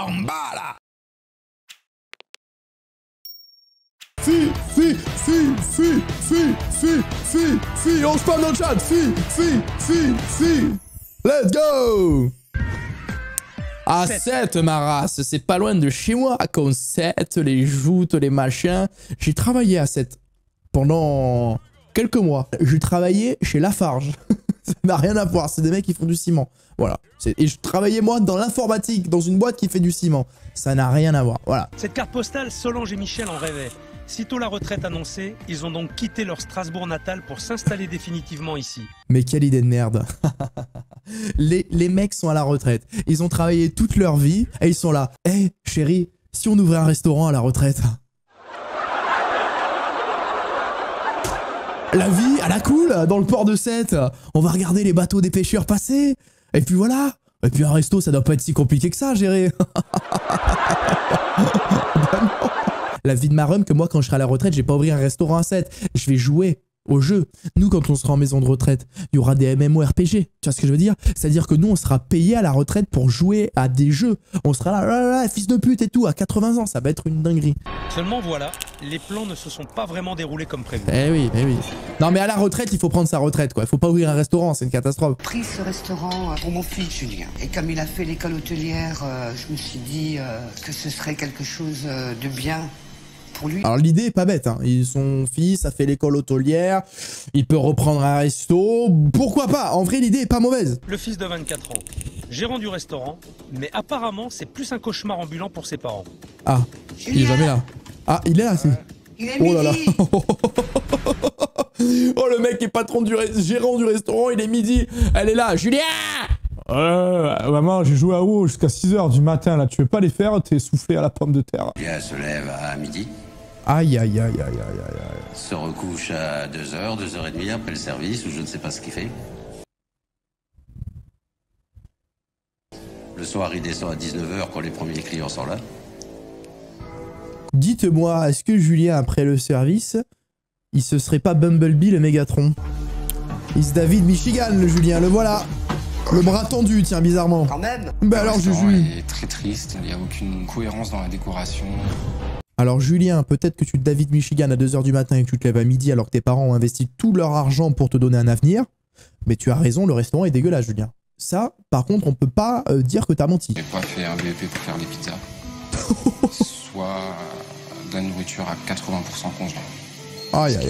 en bas là. Si, on spam dans le chat, si. Let's go. Ah, 7, ma race, c'est pas loin de chez moi. Con 7, les joutes, les machins. J'ai travaillé à 7 pendant quelques mois. J'ai travaillé chez Lafarge. Ça n'a rien à voir, c'est des mecs qui font du ciment. Voilà. Et je travaillais moi dans l'informatique, dans une boîte qui fait du ciment. Ça n'a rien à voir, voilà. Cette carte postale, Solange et Michel en rêvaient. Sitôt la retraite annoncée, ils ont donc quitté leur Strasbourg natal pour s'installer définitivement ici. Mais quelle idée de merde. les mecs sont à la retraite. Ils ont travaillé toute leur vie et ils sont là. Hey, chérie, si on ouvrait un restaurant à la retraite? La vie à la cool dans le port de Sète. On va regarder les bateaux des pêcheurs passer. Et puis voilà. Et puis un resto, ça doit pas être si compliqué que ça à gérer. La vie de ma rhum que moi, quand je serai à la retraite, je vais pas ouvrir un restaurant à 7. Je vais jouer au jeu. Nous, quand on sera en maison de retraite, il y aura des MMORPG. Tu vois ce que je veux dire? C'est-à-dire que nous, on sera payé à la retraite pour jouer à des jeux. On sera là, fils de pute et tout, à 80 ans. Ça va être une dinguerie. Seulement voilà, les plans ne se sont pas vraiment déroulés comme prévu. Eh oui. Non, mais à la retraite, il faut prendre sa retraite, quoi. Il faut pas ouvrir un restaurant, c'est une catastrophe. J'ai pris ce restaurant pour mon fils Julien. Et comme il a fait l'école hôtelière, je me suis dit que ce serait quelque chose de bien. Alors l'idée est pas bête, hein. Son fils a fait l'école hôtelière, il peut reprendre un resto, pourquoi pas? En vrai l'idée est pas mauvaise. Le fils de 24 ans, gérant du restaurant, mais apparemment c'est plus un cauchemar ambulant pour ses parents. Ah, il est jamais là. Ah, il est là, si. Oh là là. Oh, le mec est patron du gérant du restaurant, il est midi, elle est là, Julien. Maman, j'ai joué à WoW jusqu'à 6h du matin, là, tu veux pas les faire? T'es soufflé à la pomme de terre. Elle se lève à midi. Aïe. Se recouche à 2h, 2h30 après le service, ou je ne sais pas ce qu'il fait. Le soir, il descend à 19h quand les premiers clients sont là. Dites-moi, est-ce que Julien, après le service, il se serait pas Bumblebee le Mégatron? Il se David Michigan, le Julien, le voilà. Le bras tendu, tiens, bizarrement. Quand même. Bah alors, Juju. Il est très triste, il n'y a aucune cohérence dans la décoration. Alors, Julien, peut-être que tu te David Michigan à 2h du matin et que tu te lèves à midi alors que tes parents ont investi tout leur argent pour te donner un avenir. Mais tu as raison, le restaurant est dégueulasse, Julien. Ça, par contre, on peut pas dire que t'as menti. J'ai pas fait un BEP pour faire des pizzas. Soit de la nourriture à 80% congelée. Aïe. Pas du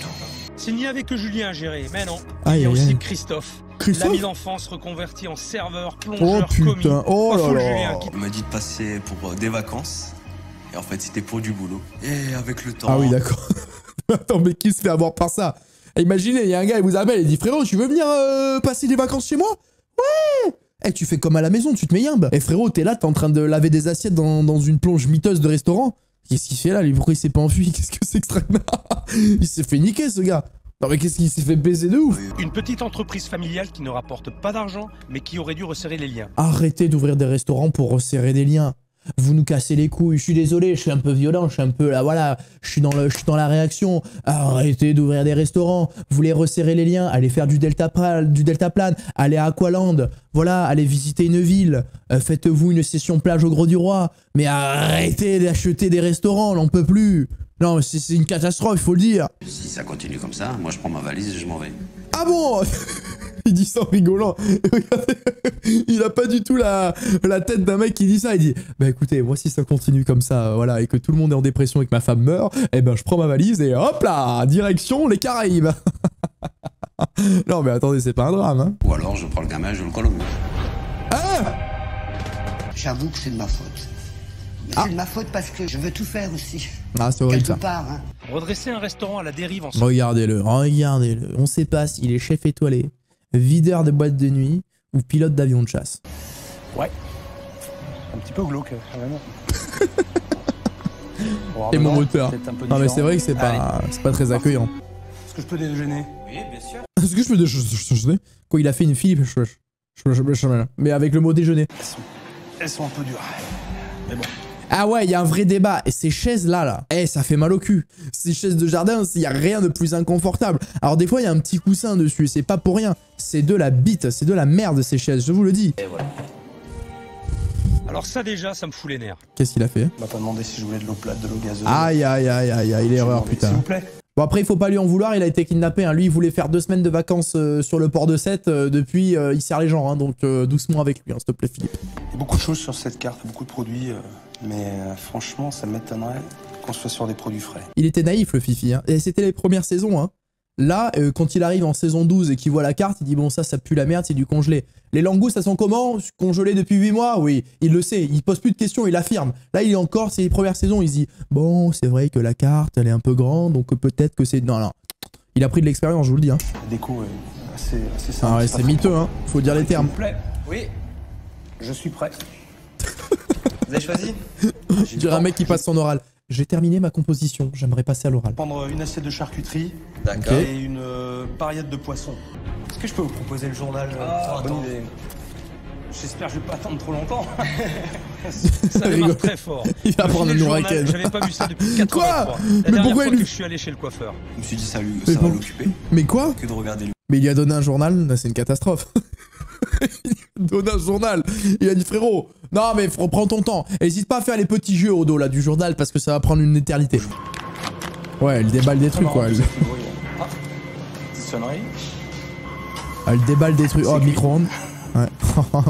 tout. S'il n'y avait que Julien à gérer, mais non. Aïe, Il y a aïe, aussi aïe. Christophe. Christophe, L'ami d'enfance reconverti en serveur, oh plongeur, commis. putain, oh là là. Julien qui... On m'a dit de passer pour des vacances. Et en fait, c'était pour du boulot. Et avec le temps... Ah oui, d'accord. Attends, mais qui se fait avoir par ça? Imaginez, il y a un gars, il vous appelle, il dit « Frérot, tu veux venir passer des vacances chez moi ?» Ouais. Eh, tu fais comme à la maison, tu te mets yimbe. Eh frérot, t'es là, t'es en train de laver des assiettes dans une plonge miteuse de restaurant. Qu'est-ce qu'il fait là? Pourquoi il s'est pas enfui? Qu'est-ce que c'est que ce truc-là? Il s'est fait niquer, ce gars. Non mais qu'est-ce qu'il s'est fait baiser de ouf? Une petite entreprise familiale qui ne rapporte pas d'argent, mais qui aurait dû resserrer les liens. Arrêtez d'ouvrir des restaurants pour resserrer des liens. Vous nous cassez les couilles, je suis désolé, je suis un peu violent, je suis un peu là, voilà, je suis dans la réaction. Arrêtez d'ouvrir des restaurants, vous voulez resserrer les liens, allez faire du deltaplane, allez à Aqualand, voilà, allez visiter une ville, faites-vous une session plage au Gros du Roi, mais arrêtez d'acheter des restaurants, on n'en peut plus. Non, c'est une catastrophe, il faut le dire. Si ça continue comme ça, moi je prends ma valise et je m'en vais. Ah bon? Il dit ça en rigolant. Regardez, il a pas du tout la tête d'un mec qui dit ça. Il dit, bah écoutez, moi si ça continue comme ça, voilà, et que tout le monde est en dépression et que ma femme meurt, eh ben je prends ma valise et hop là, direction les Caraïbes. Non mais attendez, c'est pas un drame, hein. Ou alors je prends le gamin et je le colle au mur. Ah! J'avoue que c'est de ma faute. C'est de ma faute parce que je veux tout faire aussi. Ah, c'est horrible ça. Quelque part, hein. Redresser un restaurant à la dérive en... Regardez-le. On sait pas s'il est chef étoilé, videur de boîte de nuit ou pilote d'avion de chasse. Ouais. Un petit peu glauque, quand même. Et mon moteur. Non mais c'est vrai que c'est pas très accueillant. Est-ce que je peux déjeuner? Oui, bien sûr. Est-ce que je peux déjeuner? Quoi, il a fait une Philippe, mais avec le mot déjeuner. Elles sont un peu dures. Mais bon. Ah ouais, il y a un vrai débat. Et ces chaises-là, ça fait mal au cul. Ces chaises de jardin, il n'y a rien de plus inconfortable. Alors des fois, il y a un petit coussin dessus. C'est pas pour rien. C'est de la bite. C'est de la merde, ces chaises. Je vous le dis. Et voilà. Alors ça déjà, ça me fout les nerfs. Qu'est-ce qu'il a fait? Il m'a pas demandé si je voulais de l'eau plate, de l'eau gazeuse. Aïe, aïe, aïe, aïe, aïe, l'erreur, putain. S'il vous plaît. Bon, après, il faut pas lui en vouloir, il a été kidnappé. Hein. Lui, il voulait faire 2 semaines de vacances sur le port de Sète. Depuis, il sert les gens, hein, donc doucement avec lui, hein, s'il te plaît, Philippe. Il y a beaucoup de choses sur cette carte, beaucoup de produits, mais franchement, ça m'étonnerait qu'on soit sur des produits frais. Il était naïf, le Fifi, hein. Et c'était les premières saisons, hein. Là, quand il arrive en saison 12 et qu'il voit la carte, il dit bon ça pue la merde, c'est du congelé. Les langoustes, ça sent comment? Congelé depuis 8 mois? Oui, il le sait, il pose plus de questions, il affirme. Là, il est encore, c'est les premières saisons, il se dit bon, c'est vrai que la carte, elle est un peu grande, donc peut-être que c'est... Non. Il a pris de l'expérience, je vous le dis. Hein. La déco est assez simple. Ah ouais, c'est miteux, hein. Faut dire les termes. S'il vous plaît. Oui, je suis prêt. Vous avez choisi? Je dirais un mec qui passe son oral. J'ai terminé ma composition, j'aimerais passer à l'oral. Prendre une assiette de charcuterie. D'accord. Et une paillette de poisson. Est-ce que je peux vous proposer le journal? Bonne idée. J'espère que je vais pas attendre trop longtemps. Ça démarre très fort. Il va prendre une raquette. J'avais pas vu ça depuis 83. Quoi? La Mais dernière pourquoi fois il que lui... je suis allé chez le coiffeur. Je me suis dit ça Mais va bon. l'occuper. Mais quoi? Que de regarder le... Mais il lui a donné un journal, c'est une catastrophe. Il lui a donné un journal. Il a dit frérot, non mais prends ton temps. N'hésite pas à faire les petits jeux au dos là du journal parce que ça va prendre une éternité. Ouais, elle déballe des trucs quoi. Petite sonnerie. Elle déballe des trucs. Oh, micro-ondes. Ouais.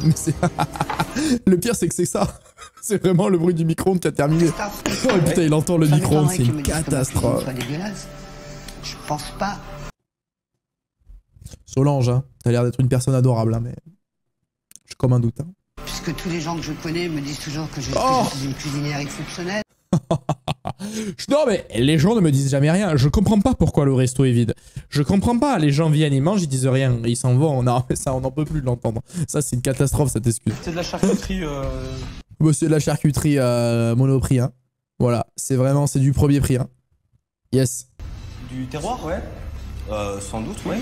Mais c'est... Le pire c'est que c'est ça. C'est vraiment le bruit du micro-ondes qui a terminé. Oh putain, il entend le micro-ondes, c'est une catastrophe. Je pense pas. Solange, hein. T'as l'air d'être une personne adorable, hein, mais... J'ai comme un doute. Hein. Puisque tous les gens que je connais me disent toujours que je suis une cuisinière exceptionnelle. Non mais les gens ne me disent jamais rien. Je comprends pas pourquoi le resto est vide. Je comprends pas. Les gens viennent, ils mangent, ils disent rien. Ils s'en vont. Non mais ça, on n'en peut plus de l'entendre. Ça, c'est une catastrophe, cette excuse. C'est de la charcuterie... Bah, c'est de la charcuterie Monoprix, hein. Voilà. C'est vraiment, c'est du premier prix, hein. Yes. Du terroir, ouais. Sans doute, ouais.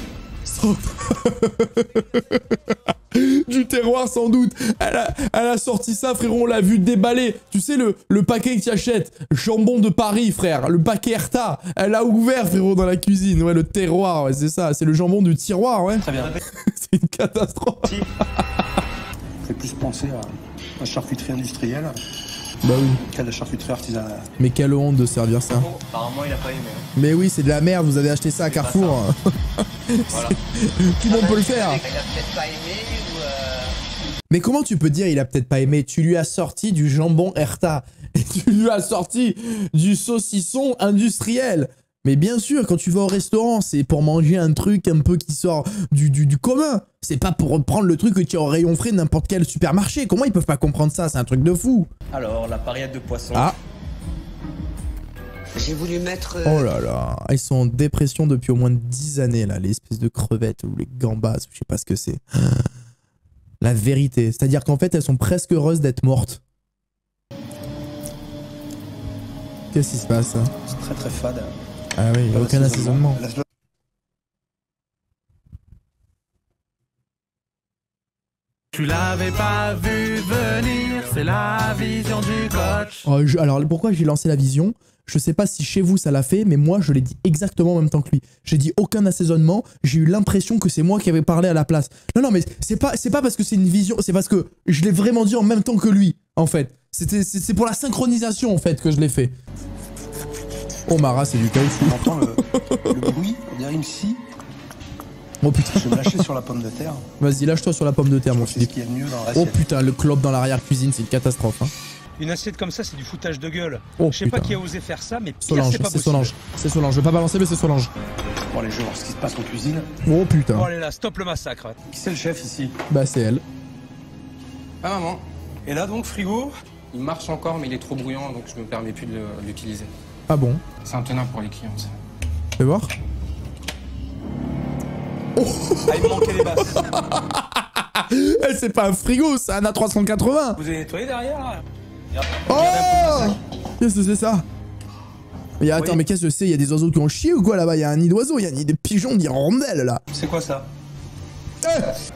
Du terroir sans doute. Elle a sorti ça, frérot, on l'a vu déballer. Tu sais le paquet que tu achètes, jambon de Paris, frère, le paquet Erta. Elle a ouvert, frérot, dans la cuisine. Ouais, le terroir, ouais, c'est ça. C'est le jambon du tiroir, ouais. Très bien. C'est une catastrophe. Ça fait plus penser à la charcuterie industrielle Bah oui. qu'à la charcuterie artisanale. Mais quelle honte de servir ça. Bon, apparemment, il a pas aimé. Hein. Mais oui, c'est de la merde, vous avez acheté ça à Carrefour. Voilà. Tout le monde peut le faire. Il a peut-être pas aimé ou... Mais comment tu peux dire il a peut-être pas aimé? Tu lui as sorti du jambon Erta. Et tu lui as sorti du saucisson industriel. Mais bien sûr, quand tu vas au restaurant, c'est pour manger un truc un peu qui sort du commun. C'est pas pour prendre le truc que tu as au rayon frais de n'importe quel supermarché. Comment ils peuvent pas comprendre ça? C'est un truc de fou. Alors, la paillette de poisson. Ah. J'ai voulu mettre... Oh là là. Ils sont en dépression depuis au moins 10 années, là. Les espèces de crevettes ou les gambas, je sais pas ce que c'est. La vérité. C'est-à-dire qu'en fait, elles sont presque heureuses d'être mortes. Qu'est-ce qui se passe? Hein? C'est très très fade. Ah oui, il n'y a aucun assaisonnement. Tu l'avais pas vu venir, c'est la vision du coach. Oh, alors pourquoi j'ai lancé la vision? Je sais pas si chez vous ça l'a fait, mais moi je l'ai dit exactement en même temps que lui. J'ai dit aucun assaisonnement, j'ai eu l'impression que c'est moi qui avais parlé à la place. Non mais c'est pas parce que c'est une vision, c'est parce que je l'ai vraiment dit en même temps que lui, en fait. C'est pour la synchronisation en fait que je l'ai fait. Oh Mara, c'est du caoutchouc. On entend le bruit, on dirait une scie. Oh putain. Je vais me lâcher sur la pomme de terre. Vas-y, lâche-toi sur la pomme de terre, mon C'est ce Philippe. qu'il y a de mieux dans Oh l'assiette. putain, le clope dans l'arrière-cuisine, c'est une catastrophe. Hein. Une assiette comme ça, c'est du foutage de gueule. Oh, Je sais pas putain. qui a osé faire ça, mais pire, Solange, c'est pas c'est possible. Solange. C'est Solange, je vais pas balancer, mais c'est Solange. Bon, allez, je vais voir ce qui se passe en cuisine. Oh putain. Bon, allez là, stop le massacre. Qui c'est le chef ici? Bah c'est elle. Ah maman, Et là donc, frigo? il marche encore mais il est trop bruyant donc je me permets plus de l'utiliser. Ah bon? C'est intenable pour les clients ça. Fais voir. Ah, il me manquait les basses. Eh, c'est pas un frigo, c'est un A380. Vous avez nettoyé derrière là? Oh! Qu'est-ce que c'est ça? Mais attends, Oui. mais qu'est-ce que c'est? Il y a des oiseaux qui ont chié ou quoi là-bas? Il y a un nid d'oiseaux, il y a un nid de pigeons, d'hirondelles là. C'est quoi ça?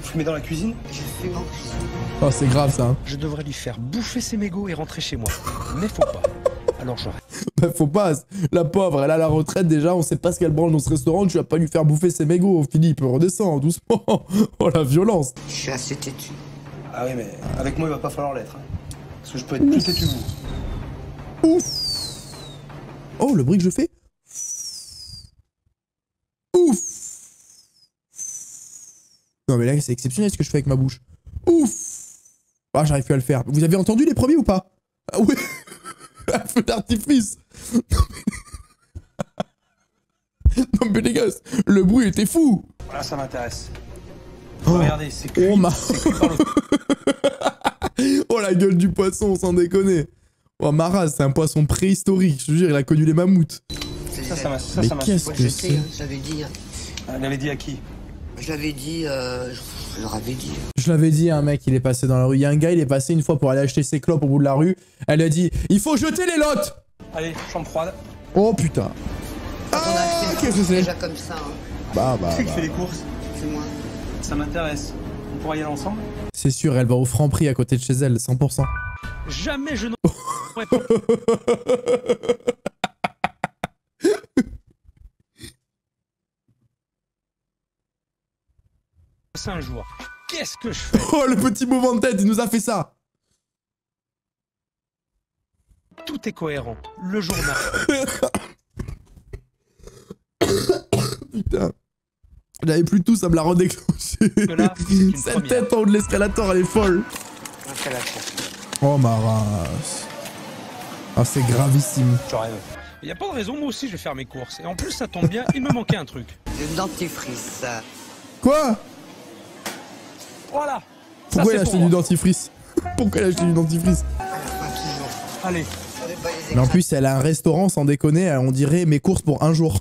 Fumé dans la cuisine? Je fume en cuisine. Oh, c'est grave ça. Hein. Je devrais lui faire bouffer ses mégots et rentrer chez moi. Mais faut pas. Alors j'arrête. Bah, faut pas. La pauvre, elle a la retraite déjà, on sait pas ce qu'elle branle dans ce restaurant, tu vas pas lui faire bouffer ses mégots. Philippe, redescends doucement. Oh la violence. Je suis assez têtu. Ah oui, mais avec moi, il va pas falloir l'être. Hein. Parce que je peux être plus têtu que vous. Ouf. Oh, le bruit que je fais. Ouf. Non mais là c'est exceptionnel ce que je fais avec ma bouche. Ouf. Ah, j'arrive plus à le faire. Vous avez entendu les premiers ou pas? Ah ouais. Un feu d'artifice. Non mais les gars, le bruit était fou. Là, ça m'intéresse. Oh. Regardez, c'est cuit. Oh, C'est cuit par l'autre. Oh la gueule du poisson, sans déconner. Oh Mara, c'est un poisson préhistorique. Je te jure, il a connu les mammouths. Ça m'a. Mais qu'est-ce Moi, que je sais, c'est? hein, j'avais dit. Hein. Elle avait dit à qui? Je l'avais dit, je leur avais dit. Je l'avais dit, un mec, il est passé dans la rue. Il y a un gars, il est passé une fois pour aller acheter ses clopes au bout de la rue. Elle a dit, il faut jeter les lottes. Allez, chambre froide. Oh putain. Quand on a Ah, acheté qu'est-ce que c'est? déjà comme ça, hein. Bah. Qui c'est qui fait les courses? C'est moi. Ça m'intéresse. On pourra y aller ensemble? C'est sûr, elle va au Franprix à côté de chez elle, 100%. Jamais je n'aurais passé un jour. Qu'est-ce que je fais? Oh, le petit mouvement de tête, il nous a fait ça. Tout est cohérent. Le journal. Putain. J'avais plus tout, ça me l'a redéclenché. Là, c'est une Cette première. tête en haut de l'escalator, elle est folle. Oh ma race. Ah, c'est gravissime. Je rêve. Il n'y a pas de raison, moi aussi je vais faire mes courses. Et en plus, ça tombe bien, il me manquait un truc. Une dentifrice. Quoi? Voilà. Pourquoi Ça, il a c'est acheté pour du moi. dentifrice? Pourquoi il a acheté du dentifrice? Allez. Mais en plus, elle a un restaurant, sans déconner, on dirait mes courses pour un jour.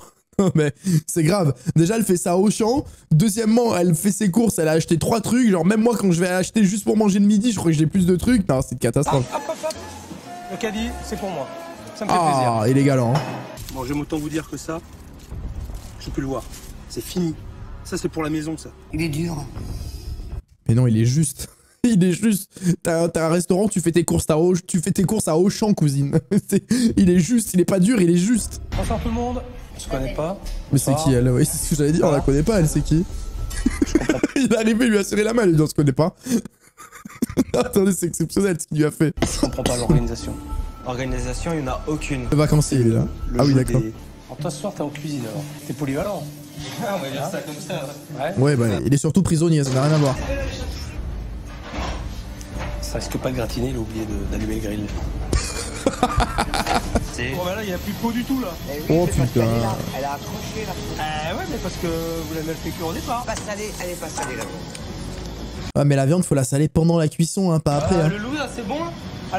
Mais c'est grave. Déjà, elle fait ça au champ. Deuxièmement, elle fait ses courses, elle a acheté 3 trucs. Genre, même moi, quand je vais acheter juste pour manger le midi, je crois que j'ai plus de trucs. Non, c'est une catastrophe. Hop. Le caddie, c'est pour moi. Ça me fait plaisir. Ah, il est galant. Hein. Bon, j'aime autant vous dire que ça, je peux le voir. C'est fini. Ça, c'est pour la maison, ça. Il est dur. Mais non, il est juste. Il est juste. T'as un restaurant, tu fais tes courses à Auchan, cousine. Il est juste, il est pas dur, il est juste. Bonsoir tout le monde. On se connaît pas. Mais c'est qui elle? Oui, c'est ce que j'allais dire, on la connaît pas, elle, c'est qui? Il est arrivé, il lui a serré la main, il lui dit on se connaît pas. Attendez, c'est exceptionnel ce qu'il lui a fait. Je comprends pas l'organisation. Organisation, il n'y en a aucune. Le vacancier, il est là. Ah oui, d'accord. Alors toi, ce soir, t'es en cuisine, alors. T'es polyvalent. Ah, on va dire ça comme ça. Ouais, bah, il est surtout prisonnier, ça n'a rien à voir. Ça risque pas de gratiner, il a oublié d'allumer le grill. Bon, bah là, il n'y a plus de peau du tout, là. Oh putain. Elle a accroché là. Ouais, mais parce que vous l'avez mal fait cuire au départ. Pas salée, elle est pas salée là. Ah, mais la viande, faut la saler pendant la cuisson, hein, pas après. Hein. Le loup, là, c'est bon, là?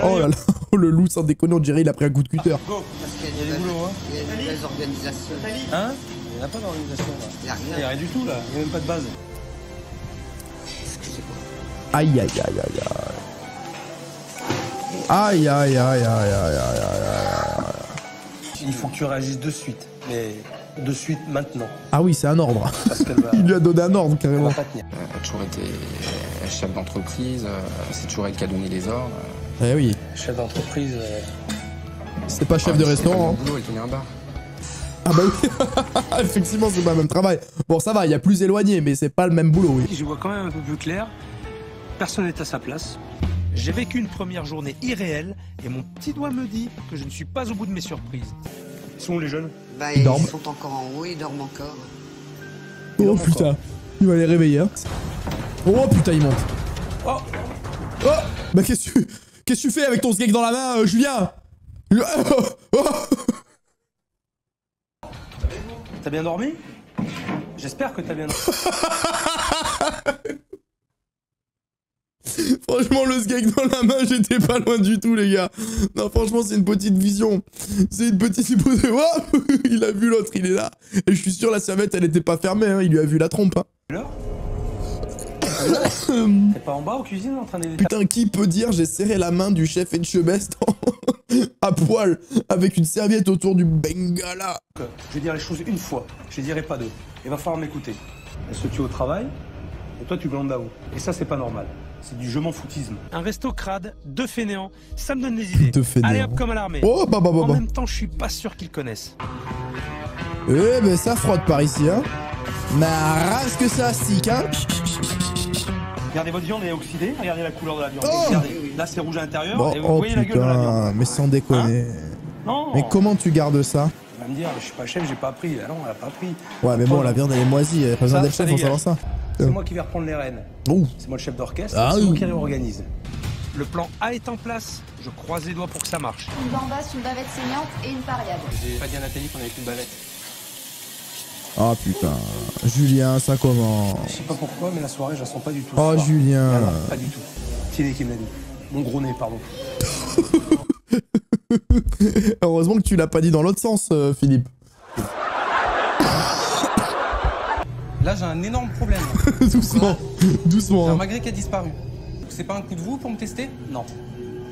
Oh là là, oh, le loup, sans déconner, on dirait il a pris un coup de cutter. Go. Parce qu'il Il y a du boulot, hein. Il y a une mauvaise organisation. Hein? Il n'y a pas d'organisation, là. Il y a Il n'y a rien. rien du tout, là. Il n'y a même pas de base. Excusez-moi. Aïe, aïe, aïe, aïe, aïe. Aïe, aïe, aïe, aïe, aïe, aïe, aïe, aïe. Il faut que tu réagisses de suite. Mais de suite, maintenant. Ah oui, c'est un ordre. Parce qu'elle va... Il lui a donné un ordre, elle carrément. va pas tenir. Elle a toujours été chef d'entreprise, c'est toujours elle qui a donné les ordres. Eh oui, Chef d'entreprise... c'est pas chef de restaurant. Son boulot, elle tenait un bar. Ah bah oui, effectivement, c'est pas le même travail. Bon, ça va, il y a plus éloigné, mais c'est pas le même boulot, oui. Je vois quand même un peu plus clair. Personne n'est à sa place. J'ai vécu une première journée irréelle et mon petit doigt me dit que je ne suis pas au bout de mes surprises. Ils sont où les jeunes? Bah, Ils ils dorment. sont encore en haut, ils dorment encore. Oh putain, il va les réveiller. Hein. Oh putain, il monte. Oh. Oh, bah qu'est-ce que tu fais avec ton steak dans la main, Julien? T'as bien dormi? J'espère que t'as bien dormi. Franchement, le steak dans la main, j'étais pas loin du tout, les gars. Non, franchement, c'est une petite vision. C'est une petite hypothèse. Oh, il a vu l'autre, il est là. Et je suis sûr, la serviette, elle était pas fermée. Hein. Il lui a vu la trompe. Hein. Là? T'es pas en bas aux cuisines en train de... Putain, qui peut dire j'ai serré la main du chef Etchebest à poil avec une serviette autour du bengala? Je vais dire les choses une fois, je les dirai pas deux. Il va falloir m'écouter. Elle se tue au travail, et toi tu glandes là-haut. Et ça c'est pas normal. C'est du je m'en foutisme. Un resto crade, 2 fainéants, ça me donne des idées. 2 fainéants. Allez hop, comme à l'armée. Oh, bah. En même temps, je suis pas sûr qu'ils connaissent. Eh ben, ça frotte par ici, hein. Mais rase que ça stick, hein. Regardez votre viande, elle est oxydée. Regardez la couleur de la viande. Oh. Regardez. Là, c'est rouge à l'intérieur. Bon, Et vous oh voyez la gueule de la putain, viande. mais sans déconner. Non. Mais comment tu gardes ça? Il va me dire, je suis pas chef, j'ai pas appris. Ah non, elle a pas appris. Ouais, mais bon, la viande elle est moisie, pas besoin d'être chef pour savoir ça. C'est moi qui vais reprendre les rênes. Oh. C'est moi le chef d'orchestre, Ah c'est oui. moi qui réorganise. Le plan A est en place. Je croise les doigts pour que ça marche. Une bambasse, une bavette saignante et une pariade. J'ai pas dit à Nathalie qu'on avait plus de bavette. Oh putain, Julien, ça commence. Je sais pas pourquoi, mais la soirée, je la sens pas du tout. Oh Julien. Ah non, pas du tout. Thierry qui me l'a dit. Mon gros nez, pardon. Heureusement que tu l'as pas dit dans l'autre sens, Philippe. Là, j'ai un énorme problème. Doucement, doucement. J'ai un Hein. magret qui a disparu. C'est pas un coup de vous pour me tester? Non.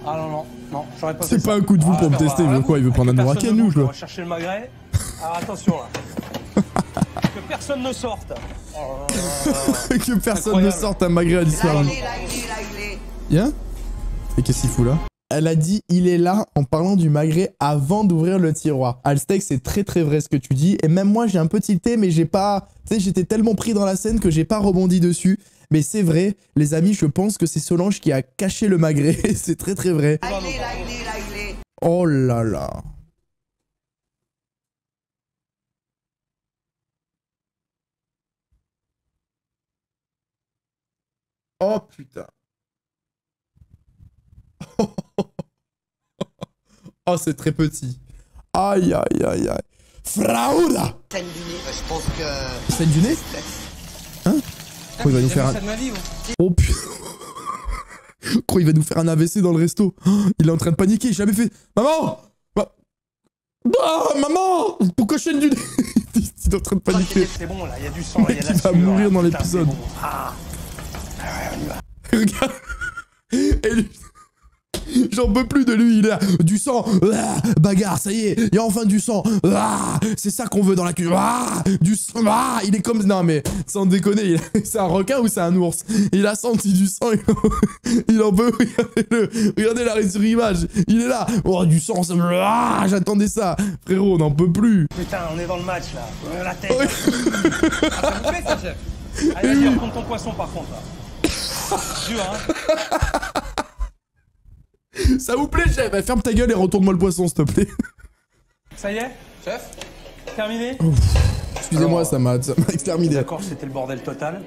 Ah non, non, non, j'aurais pas fait C'est ça. pas un coup de vous pour me tester, il veut quoi? Il veut prendre un Nouraken, nous, On quoi. va chercher le magret. Alors attention là. Que personne ne sorte. Oh là là. Que personne ne Incroyable. sorte un magret à disparu. Bien. Et qu'est-ce qu'il fout là? Elle a dit il est là en parlant du magret avant d'ouvrir le tiroir. Alsteak, c'est très très vrai ce que tu dis. Et même moi j'ai un peu tilté mais j'ai pas... Tu sais, j'étais tellement pris dans la scène que j'ai pas rebondi dessus. Mais c'est vrai, les amis, je pense que c'est Solange qui a caché le magret. C'est très très vrai. Oh là là. Oh putain. Oh, c'est très petit. Aïe, aïe, aïe, aïe. Frauda. Je pense que... Scène du nez? Hein? Quoi, il va nous faire un... Ça de ma vie, ouais. Oh putain. Quoi, il va nous faire un AVC dans le resto? Oh, il est en train de paniquer, j'ai jamais fait... Maman! Ah, maman! Pourquoi chaîne du nez? Il est en train de paniquer. C'est bon là, il y a du sang, il y a de la Il va sueur, mourir là. dans Putain, l'épisode. c'est bon. Ah. On y va. Regarde. Et lui... J'en peux plus de lui, il a du sang, bagarre, ça y est, il y a enfin du sang, c'est ça qu'on veut dans la cuisine, du sang, il est comme... Non mais, sans déconner, c'est un requin ou c'est un ours? Il a senti du sang, il en veut, regardez-le, regardez la sur image, il est là, oh du sang, j'attendais ça, frérot, on n'en peut plus. Putain, on est dans le match là, la tête. Ouais. Ça vous plaît, ça, chef? Allez, vas-y, retourne ton poisson par contre là. Dur hein. Ça vous plaît, chef? Bah, ferme ta gueule et retourne-moi le poisson, s'il te plaît. Ça y est? Chef? Terminé? Excusez-moi, Alors, ça m'a exterminé. D'accord, c'était le bordel total.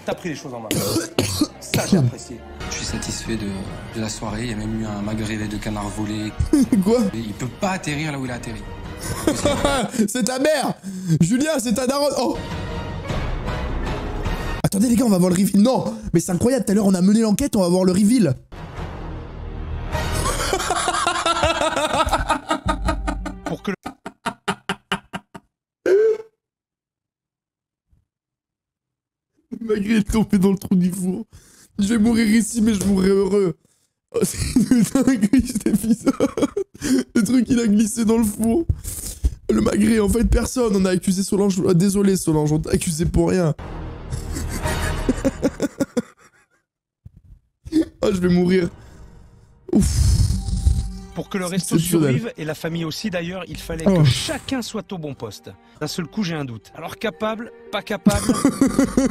T'as pris les choses en main. Ça, j'ai apprécié. Je suis satisfait de la soirée. Il y a même eu un magret de canard volé. Quoi? Il peut pas atterrir là où il a atterri. C'est ta mère! Julien, c'est ta daronne! Oh! Attendez les gars, on va voir le reveal. Non! Mais c'est incroyable, tout à l'heure on a mené l'enquête, on va voir le reveal. Pour que Le magret est tombé dans le trou du four. Je vais mourir ici, mais je mourrai heureux. Oh, c'est une dinguerie cet épisode. Le truc il a glissé dans le four. Le magret, en fait personne. On a accusé Solange. Désolé Solange, on t'a accusé pour rien. Oh, je vais mourir. Ouf. Pour que le resto Exceptionnel. survive, et la famille aussi d'ailleurs, il fallait Oh. que chacun soit au bon poste. D'un seul coup, j'ai un doute. Alors capable, pas capable,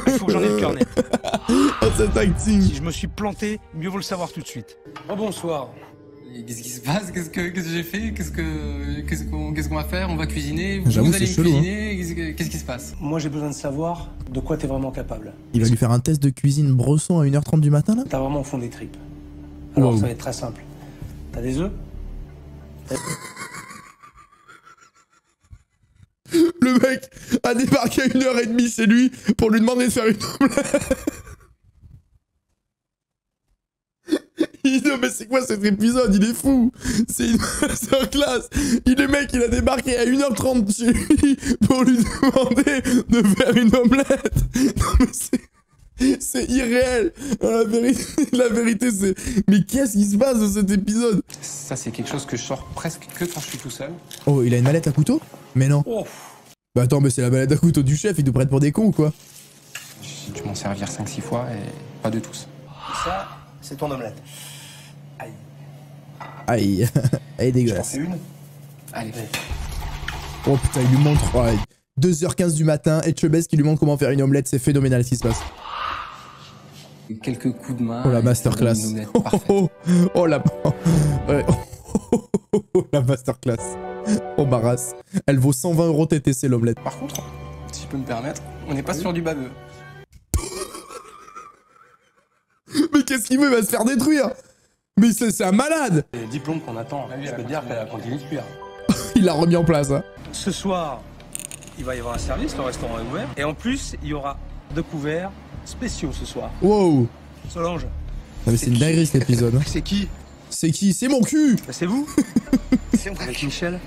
il faut que j'en ai le cœur net. Oh, cet acting. Si je me suis planté, mieux vaut le savoir tout de suite. Oh bonsoir. Et qu'est-ce qui se passe? Qu'est-ce que j'ai fait? Qu'est-ce qu'on va faire? On va cuisiner? J'avoue, Vous c'est allez me chelou, hein. cuisiner? Qu'est-ce qui se passe? Moi j'ai besoin de savoir de quoi t'es vraiment capable. Il va lui faire un test de cuisine brosson à 1h30 du matin là? T'as vraiment au fond des tripes. Alors Wow. ça va être très simple. T'as des œufs? Le mec a débarqué à 1h30 chez lui pour lui demander de faire une omelette. Il dit non mais c'est quoi cet épisode? Il est fou. C'est une masterclass. Le mec il a débarqué à 1h30 chez lui pour lui demander de faire une omelette. Non mais c'est irréel. La vérité c'est... Mais qu'est-ce qui se passe dans cet épisode? Ça, c'est quelque chose que je sors presque que quand je suis tout seul. Oh, il a une mallette à couteau? Mais non. Oh. Bah attends, mais c'est la mallette à couteau du chef, il nous prête pour des cons ou quoi? J'ai dû m'en servir 5-6 fois et pas de tous. Ça, c'est ton omelette. Aïe. Aïe, elle est J'en dégueulasse. fais une. Allez. Oh putain, il lui montre... Oh, 2h15 du matin, et Chebes qui lui montre comment faire une omelette, c'est phénoménal ce qui se passe. quelques coups de main. Oh la masterclass. Oh la... Ouais. La masterclass. Oh ma race. Elle vaut 120 € TTC l'omelette. Par contre, si je peux me permettre, on n'est pas sur du baveux. Mais qu'est-ce qu'il veut? Il va se faire détruire. Mais c'est un malade. Les diplômes qu'on attend, je peux te dire qu'elle continue de cuire. Il l'a remis en place. Hein. Ce soir, il va y avoir un service, le restaurant est ouvert. Et en plus, il y aura 2 couverts spéciaux ce soir. Wow. Solange. Ah mais c'est une dinguerie cet épisode. Hein. C'est qui? C'est qui? C'est mon cul. Bah, c'est vous. C'est moi. Avec Michel.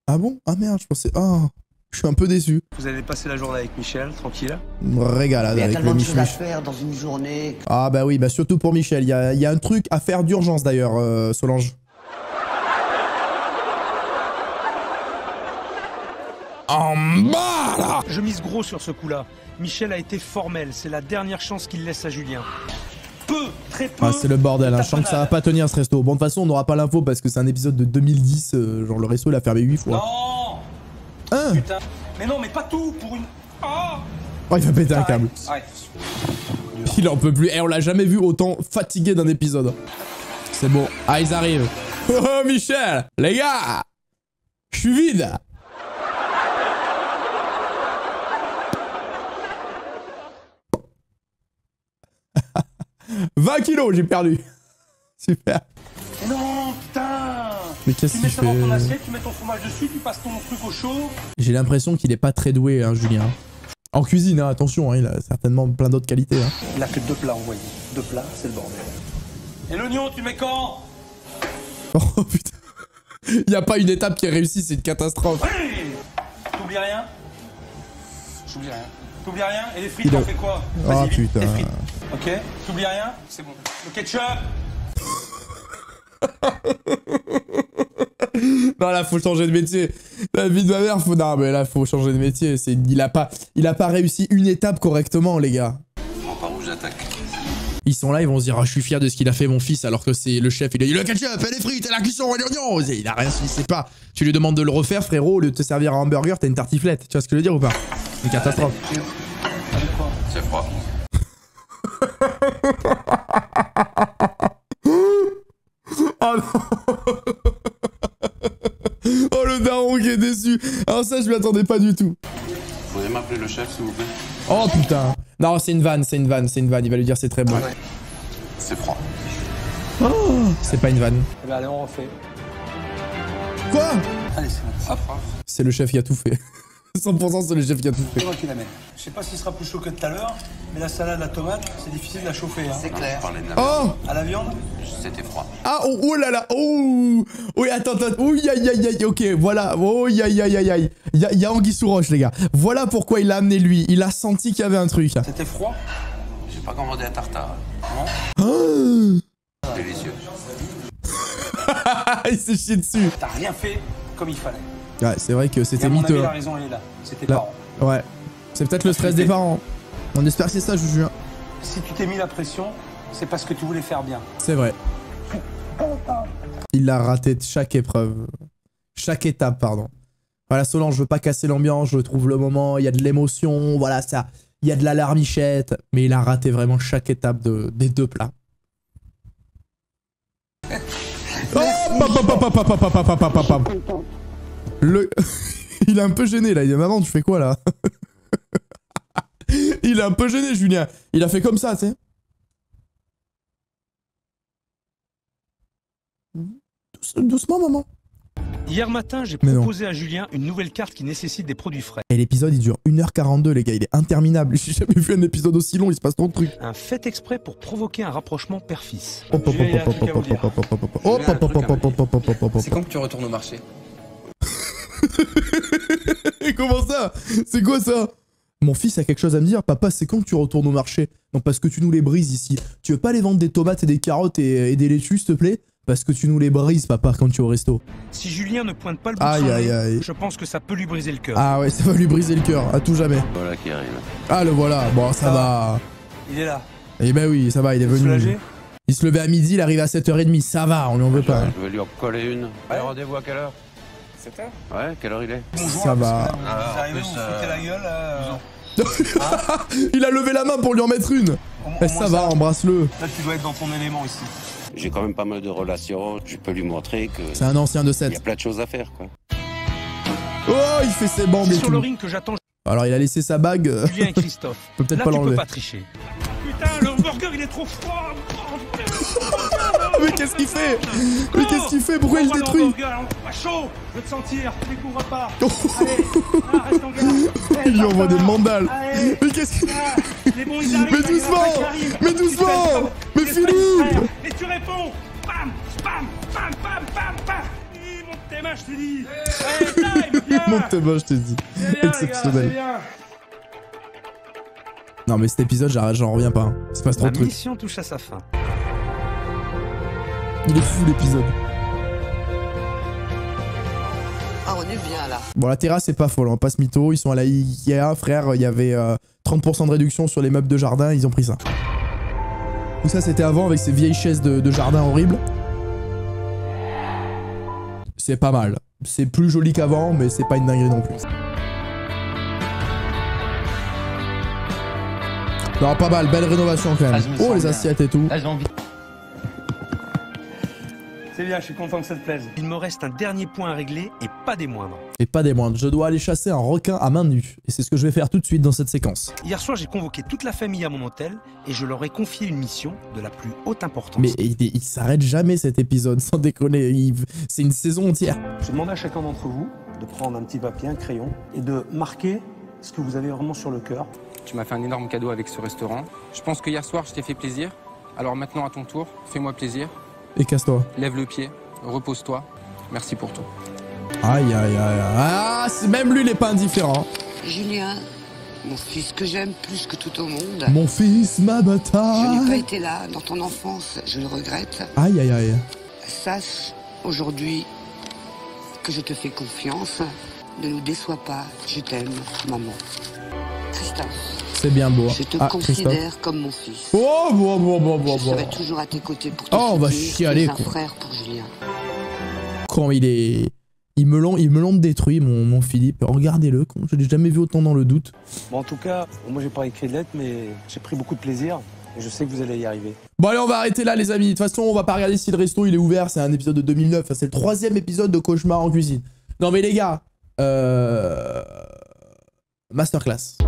Ah bon? Ah merde, je pensais... Ah, je suis un peu déçu. Vous allez passer la journée avec Michel, tranquille. Régalade Il y a avec le tellement de choses à Mich-Mich. faire dans une journée. Ah bah oui, bah surtout pour Michel. Il y a un truc à faire d'urgence d'ailleurs, Solange. En bas là. Je mise gros sur ce coup-là. Michel a été formel, c'est la dernière chance qu'il laisse à Julien. Peu, très peu. Ah c'est le bordel, hein. Je sens que ça va pas tenir ce resto. Bon de toute façon on n'aura pas l'info parce que c'est un épisode de 2010, genre le resto il a fermé 8 fois. Non. Hein? Putain. Mais non, mais pas tout pour une... Ah. Oh il va péter un câble. Arrête. Il en peut plus. Et on l'a jamais vu autant fatigué d'un épisode. C'est bon. Ah ils arrivent. Oh Michel. Les gars. Je suis vide. 20 kilos, j'ai perdu. Super. Mais non, putain. Mais qu'est-ce Tu qu'il mets ça dans ton fait? assiette, tu mets ton fromage dessus, tu passes ton truc au chaud. J'ai l'impression qu'il est pas très doué, hein, Julien. En cuisine, hein, attention, hein, il a certainement plein d'autres qualités. Hein. Il a que 2 plats envoyés. 2 plats, c'est le bordel. Et l'oignon, tu mets quand? Oh putain. Il y a pas une étape qui est réussie, c'est une catastrophe. Hey. T'oublies rien? J'oublie rien. T'oublies rien? Et les frites, Il a- t'en fais quoi? Oh Vas-y, vite, putain. les frites. Ok? T'oublies rien? C'est bon. Le ketchup? Non là faut changer de métier. La vie de ma mère, faut... Non mais là faut changer de métier. Il a pas réussi une étape correctement les gars. Par où j'attaque? Ils sont là, ils vont se dire ah, je suis fier de ce qu'il a fait mon fils alors que c'est le chef, il a dit le ketchup, et les frites, et la cuisson, et l'oignon. Il a rien, il sait pas. Tu lui demandes de le refaire frérot, au lieu de te servir un hamburger, t'as une tartiflette. Tu vois ce que je veux dire ou pas? C'est une catastrophe. C'est froid. Oh non. Oh le daron qui est déçu. Alors ça je m'y attendais pas du tout. Vous pouvez m'appeler le chef s'il vous plaît? Oh putain. Non c'est une vanne, c'est une vanne, c'est une vanne. Il va lui dire c'est très bon. C'est froid. Oh, c'est pas une vanne. Eh ben allez, on refait. Quoi? Allez, c'est bon. Hop, hop. C'est le chef qui a tout fait. 100% c'est le chef qui a tout fait. C'est moi qui l'amène. Je sais pas s'il sera plus chaud que tout à l'heure, mais la salade, la tomate, c'est difficile de la chauffer. Hein. C'est clair. Parlez de la Oh. À la viande? C'était froid. Ah oh, oh là là. Oh. Oui attends. Oh aïe aïe aïe. Ok voilà. Oh aïe aïe aïe aïe. Il y a Anguille sous roche les gars. Voilà pourquoi il l'a amené lui. Il a senti qu'il y avait un truc. C'était froid? J'ai pas commandé un tartare. Oh. Délicieux. Il s'est chié dessus. T'as rien fait comme il fallait. Ouais c'est vrai que Et c'était à mon avis, miteux. la raison, elle est là. C'est tes Là. parents. Ouais. C'est peut-être le stress des parents. On espère que c'est ça, Juju. Si tu t'es mis la pression, c'est parce que tu voulais faire bien. C'est vrai. Il a raté chaque épreuve. Chaque étape, pardon. Voilà, Solange, je veux pas casser l'ambiance, je trouve le moment, il y a de l'émotion, voilà, ça. Il y a de la larmichette, mais il a raté vraiment chaque étape des 2 plats. Oh, le... Il est un peu gêné là, il dit maman tu fais quoi là? Il est un peu gêné Julien, il a fait comme ça tu sais. Doucement maman. Hier matin, j'ai Mais non. proposé à Julien une nouvelle carte qui nécessite des produits frais. Et l'épisode il dure 1h42 les gars, il est interminable. J'ai jamais vu un épisode aussi long, il se passe trop de trucs. Un fait exprès pour provoquer un rapprochement père-fils. Hop, hop, Julien, il y a un hop, truc à hop, vous dire. hop, hop, hop, hop, hop, hop, hop, hop, hop, hop, hop, hop, hop. C'est quand que tu retournes au marché? Et comment ça? C'est quoi ça? Mon fils a quelque chose à me dire. Papa, c'est quand que tu retournes au marché? Non, parce que tu nous les brises ici. Tu veux pas aller vendre des tomates et des carottes et des laitues, s'il te plaît? Parce que tu nous les brises, papa, quand tu es au resto. Si Julien ne pointe pas le bout de Aïe, son aïe, nez, aïe. je pense que ça peut lui briser le cœur. Ah ouais, ça va lui briser le cœur, à tout jamais. Voilà qui arrive. Ah, le voilà. Bon, ça va. Il est là. Eh ben oui, ça va, il est venu. Soulagé? Il se levait à midi, il arrive à 7h30. Ça va, on lui en veut pas. Je vais lui en coller une. Ouais. Rendez-vous à quelle heure? 7 heures? Ouais, quelle heure il est? Bonjour, Ça là, va. parce que là, vous Ah, en arrivez, plus, vous foutez la gueule. Il a levé la main pour lui en mettre une. Eh, ça va, embrasse-le. Là, tu dois être dans ton élément ici. J'ai quand même pas mal de relations. Je peux lui montrer que C'est un ancien de il y 7. a plein de choses à faire, quoi. Oh, il fait ses bandes et C'est sur le tout. ring que j'attends Alors, il a laissé sa bague. Julien et Christophe. Peut peut-être Là, pas tu peux l'enlever. pas tricher. Putain, le hamburger, il est trop froid. Mais qu'est-ce qu'il fait? Mais qu'est-ce qu'il fait? Pourquoi il le détruit? Pas chaud, je veux te sentir, je découvre pas. Oh. Allez, reste en garde. Il lui envoie des mandales. Allez. Mais qu'est-ce qu'il... Les bons, ils arrivent. Mais doucement! Mais doucement! Mais Philippe! Et tu réponds. Bam, bam, bam, bam, bam, bam. Monte tes mains, je t'ai dit. Allez, time, viens. Monte tes mains, je t'ai dit. C'est bien, les gars, c'est Exceptionnel. bien. Non, mais cet épisode, j'en reviens pas. hein. Il se passe trop La de trucs. mission touche à sa fin. Il est fou l'épisode. Ah, on est bien là. Bon, la terrasse, c'est pas folle, hein. Pas ce mytho. Ils sont à la Ikea, frère. Il y avait 30% de réduction sur les meubles de jardin. Ils ont pris ça. Tout ça, c'était avant avec ces vieilles chaises de jardin horribles. C'est pas mal. C'est plus joli qu'avant, mais c'est pas une dinguerie non plus. Non, pas mal. Belle rénovation quand même. Oh, les assiettes et tout. C'est bien, je suis content que ça te plaise. Il me reste un dernier point à régler et pas des moindres. Et pas des moindres. Je dois aller chasser un requin à main nue. Et c'est ce que je vais faire tout de suite dans cette séquence. Hier soir, j'ai convoqué toute la famille à mon hôtel et je leur ai confié une mission de la plus haute importance. Mais il s'arrête jamais cet épisode, sans déconner. C'est une saison entière. Je demande à chacun d'entre vous de prendre un petit papier, un crayon et de marquer ce que vous avez vraiment sur le cœur. Tu m'as fait un énorme cadeau avec ce restaurant. Je pense que hier soir, je t'ai fait plaisir. Alors maintenant, à ton tour, fais-moi plaisir. Et casse-toi. Lève le pied, repose-toi. Merci pour tout. Aïe, aïe, aïe, aïe. Ah, même lui, il est pas indifférent. Julien, mon fils que j'aime plus que tout au monde. Mon fils, ma Je n'ai pas bataille. été là dans ton enfance, je le regrette. Aïe, aïe, aïe. Sache aujourd'hui que je te fais confiance. Ne nous déçois pas, je t'aime, maman. Christophe, C'est bien beau. je te Ah, considère Christophe. comme mon fils. Oh, bon. Je serai toujours à tes côtés pour te Oh, on va soutenir. chialer, Tu es un quoi. frère pour Julien. Quand il est... Il me l'ont détruit, mon Philippe. Regardez-le, je l'ai jamais vu autant dans le doute. Bon, en tout cas, moi j'ai pas écrit de lettre, mais j'ai pris beaucoup de plaisir et je sais que vous allez y arriver. Bon allez, on va arrêter là les amis. De toute façon, on va pas regarder si le resto il est ouvert. C'est un épisode de 2009. Enfin, c'est le 3e épisode de Cauchemar en cuisine. Non mais les gars, masterclass.